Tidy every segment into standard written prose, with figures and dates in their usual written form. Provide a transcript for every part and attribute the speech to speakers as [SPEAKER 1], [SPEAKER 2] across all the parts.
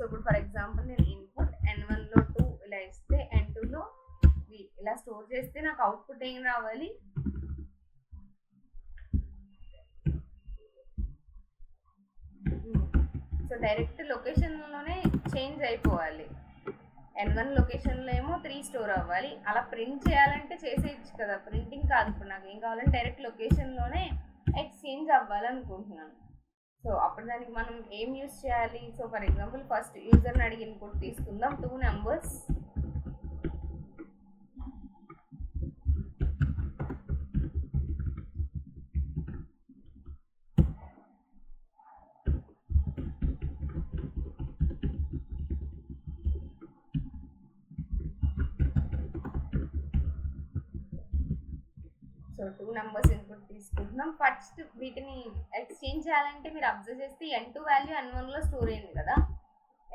[SPEAKER 1] ఇప్పుడు for example నేను input n1లో 2 ఇలా ఇస్తే n2లో 3 ఇలా స్టోర్ చేస్తే నాకు అవుట్పుట్ ఏం రావాలి, సో డైరెక్ట్ లొకేషన్లోనే చేంజ్ అయిపోవాలి. n1 లొకేషన్లో ఏమో 3 స్టోర్ అవ్వాలి. అలా ప్రింట్ చేయాలంటే చేసేయచ్చు కదా, ప్రింటింగ్ కాదు. ఇప్పుడు నాకు ఏం కావాలంటే డైరెక్ట్ లొకేషన్లోనే ఎక్స్చేంజ్ అవ్వాలనుకుంటున్నాను. సో అప్పుడు దానికి మనం ఏం యూస్ చేయాలి? సో ఫర్ ఎగ్జాంపుల్ ఫస్ట్ యూజర్ని అడిగి ఇన్పుట్ తీసుకుందాం, 2 నెంబర్స్. సో 2 నెంబర్స్ ఇన్పుట్ తీసుకుంటున్నాం. ఫస్ట్ వీటిని ఎక్స్చేంజ్ చేయాలంటే మీరు అబ్జర్వ్ చేస్తే n2 వాల్యూ n1లో స్టోర్ అయింది కదా,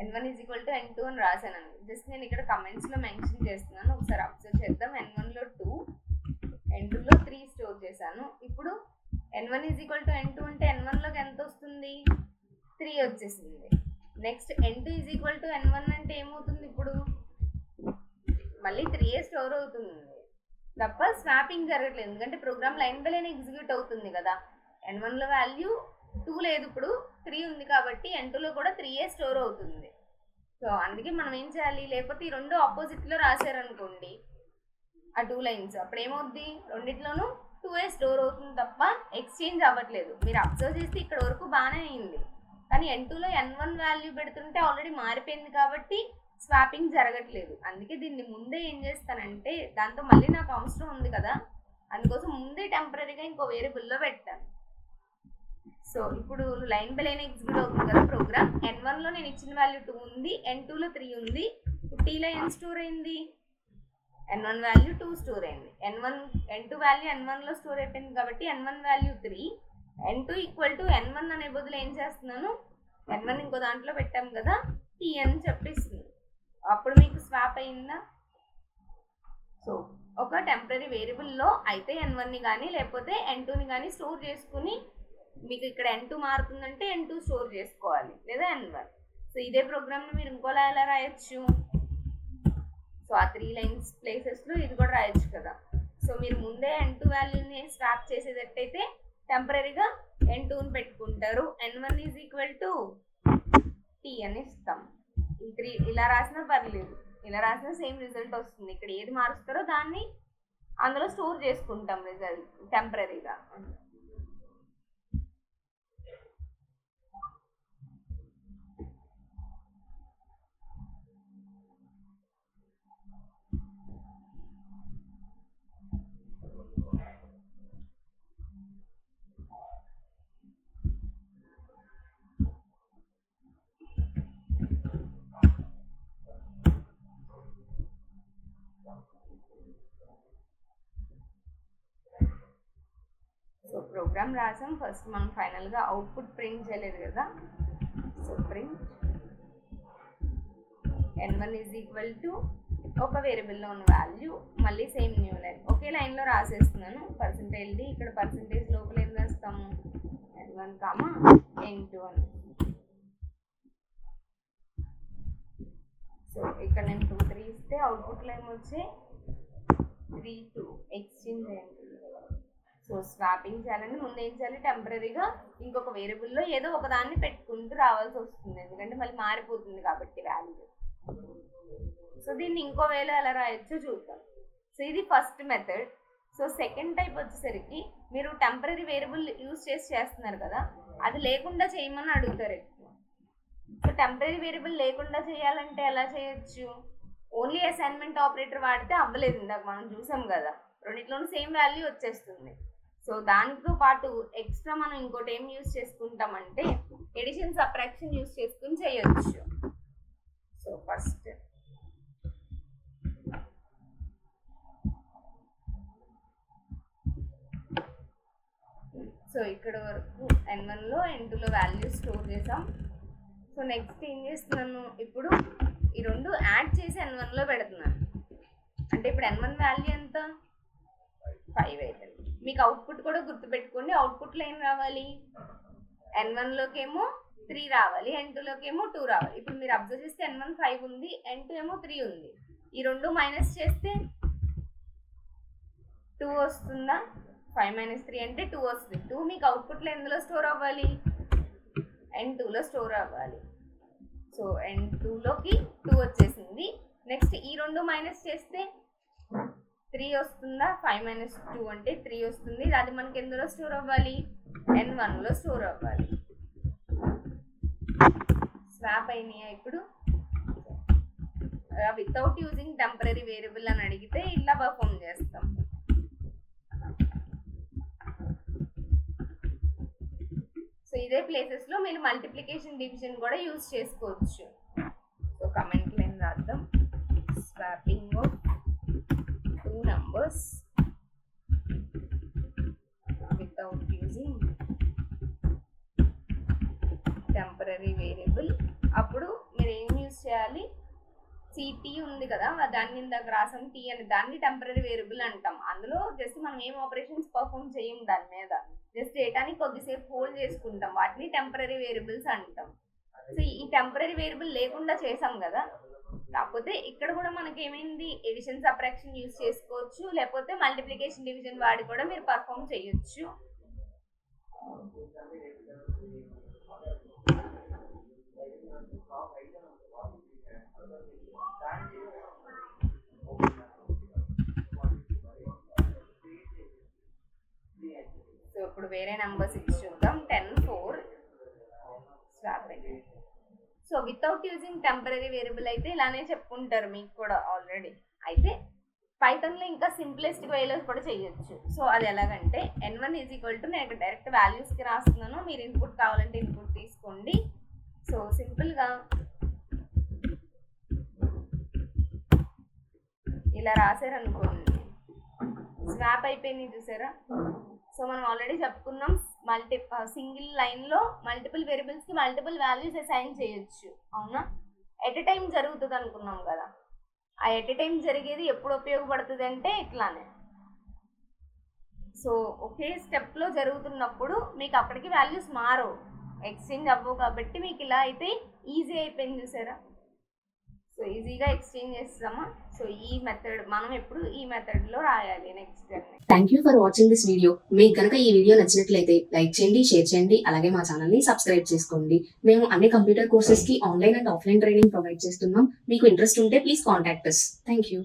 [SPEAKER 1] n1 = n2 అని రాశాను. జస్ట్ నేను ఇక్కడ కమెంట్స్లో మెన్షన్ చేస్తున్నాను, ఒకసారి అబ్జర్వ్ చేద్దాం. n1లో 2, n2లో 3 స్టోర్ చేశాను. ఇప్పుడు n1 = n2 అంటే n1లోకి ఎంత వస్తుంది? 3 వచ్చేసింది. నెక్స్ట్ n2 = n1 అంటే ఏమవుతుంది? ఇప్పుడు మళ్ళీ 3 స్టోర్ అవుతుంది తప్ప స్వాపింగ్ జరగట్లేదు, ఎందుకంటే program line by line execute అవుతుంది కదా. n1లో వాల్యూ 2 లేదు, ఇప్పుడు 3 ఉంది కాబట్టి n2లో కూడా 3 స్టోర్ అవుతుంది. సో అందుకే మనం ఏం చేయాలి, లేకపోతే ఈ రెండు ఆపోజిట్లో రాశారనుకోండి ఆ 2 లైన్స్, అప్పుడు ఏమవుద్ది? రెండిట్లోనూ 2 స్టోర్ అవుతుంది తప్ప ఎక్స్చేంజ్ అవ్వట్లేదు. మీరు అబ్జర్వ్ చేస్తే ఇక్కడ వరకు బాగానే అయింది, కానీ n2లో n1 వాల్యూ పెడుతుంటే ఆల్రెడీ మారిపోయింది కాబట్టి స్వాపింగ్ జరగట్లేదు. అందుకే దీన్ని ముందే ఏం చేస్తానంటే, దాంతో మళ్ళీ నాకు అవసరం ఉంది కదా, అందుకోసం ముందే టెంపరీగా ఇంకో వేరియబుల్లో పెట్టాను. సో ఇప్పుడు లైన్ బై లైన్ ఎగ్జిక్యూట్ అవుతుంది కదా ప్రోగ్రామ్. n1లో నేను ఇచ్చిన వాల్యూ 2 ఉంది, n2లో 3 ఉంది. టీలో ఏం స్టోర్ అయింది? n1 వాల్యూ 2 స్టోర్ అయింది. n2 వాల్యూ n1లో స్టోర్ అయిపోయింది కాబట్టి n1 వాల్యూ 3. n2 = n1 అనే బదులు ఏం చేస్తున్నాను, n1 ఇంకో దాంట్లో పెట్టాం కదా, t అని చెప్పిస్తుంది. అప్పుడు మీకు స్వాప్ అయిందా? సో ఒక టెంపరీ వేరియబుల్లో అయితే n1ని కానీ లేకపోతే n2ని కానీ స్టోర్ చేసుకుని, మీకు ఇక్కడ n2 మారుతుందంటే n2 స్టోర్ చేసుకోవాలి, లేదా n1. సో ఇదే ప్రోగ్రామ్ని మీరు ఇంకోలా ఎలా రాయొచ్చు? సో ఆ 3 లైన్స్ ప్లేసెస్లో ఇది కూడా రాయొచ్చు కదా. సో మీరు ముందే n2 వాల్యూని స్వాప్ చేసేటట్టయితే టెంపరీగా n2ని పెట్టుకుంటారు. n1 = t అని ఇస్తాం. ఈ 3 ఇలా రాసినా పర్లేదు, ఇలా రాసినా సేమ్ రిజల్ట్ వస్తుంది. ఇక్కడ ఏది మారుస్తారో దాన్ని అందులో స్టోర్ చేసుకుంటాం రిజల్ట్ టెంపరీగా. సో ప్రోగ్రామ్ రాసాం. ఫస్ట్ మనం ఫైనల్గా అవుట్పుట్ ప్రింట్ చేయలేదు కదా. సో ప్రింట్ n1 = ఒక వేరియబుల్లో ఉన్న వాల్యూ, మళ్ళీ సేమ్ న్యూ లైన్ ఒకే లైన్లో రాసేస్తున్నాను. %d ఇక్కడ పర్సంటేజ్ లోపల ఏం రాస్తాము, n1, n2 అని. సో ఇక్కడ నేను 2, 3 ఇస్తే అవుట్పుట్లో ఏమొచ్చాయి, 3, 2 ఎక్స్చేంజ్ అయ్యింది. సో స్వాపింగ్ చేయాలంటే ముందు ఏం చేయాలి, టెంపరీగా ఇంకొక వేరియబుల్లో ఏదో ఒకదాన్ని పెట్టుకుంటూ రావాల్సి వస్తుంది, ఎందుకంటే మళ్ళీ మారిపోతుంది కాబట్టి వాల్యూ. సో దీన్ని ఇంకో వేలో ఎలా రాయొచ్చో చూద్దాం. సో ఇది first method. So second type వచ్చేసరికి మీరు టెంపరీ వేరియబుల్ యూజ్ చేస్తున్నారు కదా, అది లేకుండా చేయమని అడుగుతారు ఎక్కువ. సో టెంపరీ వేరియబుల్ లేకుండా చేయాలంటే ఎలా చేయొచ్చు? ఓన్లీ అసైన్మెంట్ ఆపరేటర్ వాడితే అవ్వలేదు, ఇందాక మనం చూసాం కదా, రెండిట్లోనూ సేమ్ వాల్యూ వచ్చేస్తుంది. సో దానితో పాటు ఎక్స్ట్రా మనం ఇంకోటి ఏం యూజ్ చేసుకుంటామంటే ఎడిషన్ సబ్ట్రాక్షన్ యూజ్ చేసుకుని చేయొచ్చు. సో ఫస్ట్ సో ఇక్కడ వరకు n1లో n2లో వాల్యూస్ స్టోర్ చేసాం. సో నెక్స్ట్ ఏం చేస్తున్నాను, ఇప్పుడు ఈ రెండు యాడ్ చేసి n1లో పెడుతున్నాను. అంటే ఇప్పుడు n1 వాల్యూ ఎంత, 5 అవుతుంది. మీకు అవుట్పుట్ కూడా గుర్తుపెట్టుకోండి, అవుట్పుట్లో ఏం రావాలి, n1లోకి ఏమో 3 రావాలి, N2 లోకి ఏమో 2 రావాలి. ఇప్పుడు మీరు అబ్జర్వ్ చేస్తే N1 5 ఉంది, N2 ఏమో 3 ఉంది. ఈ రెండు మైనస్ చేస్తే 2 వస్తుందా? 5 - 3 అంటే 2 వస్తుంది. 2 మీకు అవుట్పుట్లో ఎందులో స్టోర్ అవ్వాలి? N2 లో స్టోర్ అవ్వాలి. సో N2 లోకి 2 వచ్చేసింది. నెక్స్ట్ ఈ రెండు మైనస్ చేస్తే 3 వస్తుందా? 5 - 2 అంటే 3 వస్తుంది. అది మనకి ఎందులో స్టోర్ అవ్వాలి? N1 లో స్టోర్ అవ్వాలి. స్వాప్ అయినాయా ఇప్పుడు? వితౌట్ యూజింగ్ టెంపరరీ వేరియబుల్ అని అడిగితే ఇలా పర్ఫామ్ చేస్తాం. సో ఇదే ప్లేసెస్ లో మీరు మల్టిప్లికేషన్ డివిజన్ కూడా యూజ్ చేసుకోవచ్చు. సో కమెంట్ లైన్ రాద్దాం. Swapping of 2 numbers without using temporary variable. అప్పుడు మీరు ఏం యూజ్ చేయాలి? సిటీ ఉంది కదా, దాని ఇందాక రాసాం టీ అని, దాన్ని టెంపరరీ వేరియబుల్ అంటాం. అందులో జస్ట్ మనం ఏం ఆపరేషన్స్ పర్ఫామ్ చేయం, దాని మీద జస్ట్ డేటాని కొద్దిసేపు హోల్డ్ చేసుకుంటాం. వాటిని టెంపరరీ వేరియబుల్స్ అంటాం. సో ఈ టెంపరరీ వేరియబుల్ లేకుండా చేసాం కదా, కాకపోతే ఇక్కడ కూడా మనకి ఏమైంది? ఎడిషన్ సబ్ట్రాక్షన్ యూజ్ చేసుకోవచ్చు, లేకపోతే మల్టిప్లికేషన్ డివిజన్ వాడి కూడా మీరు పర్ఫామ్ చేయొచ్చు. సో ఇప్పుడు వేరే నెంబర్స్ ఇచ్చి చూద్దాం. 10 4 swap. So without using temporary variable అయితే ఇలానే చెప్పుకుంటారు మీకు కూడా ఆల్రెడీ. అయితే పైథాన్లో ఇంకా సింప్లెస్ట్ వేలో కూడా చేయొచ్చు. సో అది ఎలాగంటే N1 = నేను ఇక్కడ డైరెక్ట్ వాల్యూస్కి రాస్తున్నాను, మీరు ఇన్పుట్ కావాలంటే ఇన్పుట్ తీసుకోండి. సో సింపుల్గా ఇలా రాశారనుకోండి, స్వాప్ అయిపోయింది చూసారా. సో మనం ఆల్రెడీ చెప్పుకున్నాం, సింగిల్ లైన్లో మల్టిపుల్ వేరియబుల్స్కి మల్టిపుల్ వాల్యూస్ అసైన్ చేయొచ్చు, అవునా? ఎట్ ఎ టైం జరుగుతుంది అనుకున్నాం కదా. ఆ ఎట్ ఎ టైం జరిగేది ఎప్పుడు ఉపయోగపడుతుంది అంటే ఇట్లానే. సో ఒకే స్టెప్లో జరుగుతున్నప్పుడు మీకు అప్పటికి వాల్యూస్ మారవు, ఎక్స్చేంజ్ అవ్వవు. కాబట్టి మీకు ఇలా అయితే ఈజీ అయిపోయింది చూసారా. సో ఈజీగా ఎక్స్చేంజ్ చేస్తామా. సో ఈ మెథడ్ మనం ఎప్పుడు ఈ మెథడ్లో రాయాలి next journey.
[SPEAKER 2] Thank you for watching this video. మీకు కనుక ఈ వీడియో నచ్చినట్లయితే లైక్ చేయండి, షేర్ చేయండి, అలాగే మా ఛానల్ని సబ్స్క్రైబ్ చేసుకోండి. మేము అన్ని కంప్యూటర్ కోర్సెస్కి online and offline training provide చేస్తున్నాం. మీకు ఇంట్రెస్ట్ ఉంటే please contact us. Thank you.